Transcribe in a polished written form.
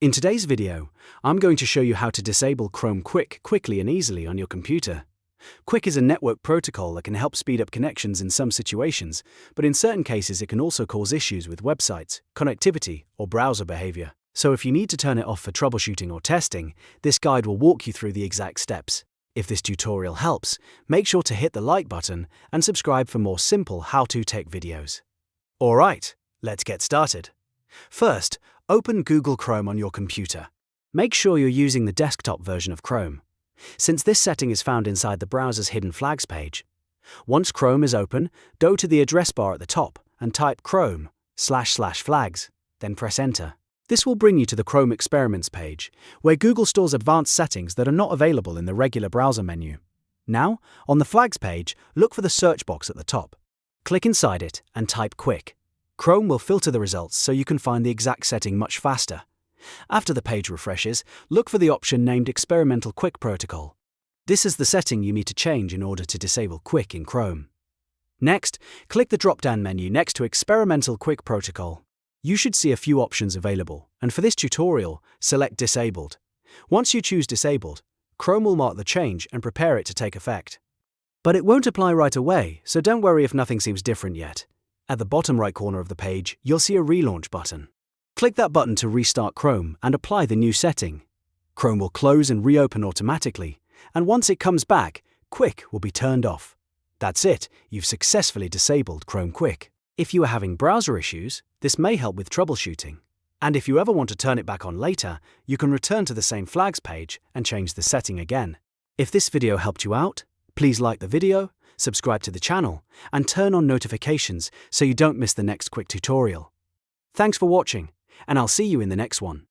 In today's video, I'm going to show you how to disable Chrome QUIC quickly and easily on your computer. QUIC is a network protocol that can help speed up connections in some situations, but in certain cases it can also cause issues with websites, connectivity, or browser behavior. So if you need to turn it off for troubleshooting or testing, this guide will walk you through the exact steps. If this tutorial helps, make sure to hit the like button and subscribe for more simple how-to tech videos. Alright, let's get started. First, open Google Chrome on your computer. Make sure you're using the desktop version of Chrome, since this setting is found inside the browser's hidden flags page. Once Chrome is open, go to the address bar at the top and type Chrome//flags, then press Enter. This will bring you to the Chrome Experiments page, where Google stores advanced settings that are not available in the regular browser menu. Now, on the Flags page, look for the search box at the top. Click inside it and type QUIC. Chrome will filter the results so you can find the exact setting much faster. After the page refreshes, look for the option named Experimental QUIC Protocol. This is the setting you need to change in order to disable QUIC in Chrome. Next, click the drop-down menu next to Experimental QUIC Protocol. You should see a few options available, and for this tutorial, select Disabled. Once you choose Disabled, Chrome will mark the change and prepare it to take effect. But it won't apply right away, so don't worry if nothing seems different yet. At the bottom right corner of the page, you'll see a Relaunch button. Click that button to restart Chrome and apply the new setting. Chrome will close and reopen automatically, and once it comes back, QUIC will be turned off. That's it, you've successfully disabled Chrome QUIC. If you are having browser issues, this may help with troubleshooting. And if you ever want to turn it back on later, you can return to the same flags page and change the setting again. If this video helped you out, please like the video, subscribe to the channel, and turn on notifications so you don't miss the next quick tutorial. Thanks for watching, and I'll see you in the next one.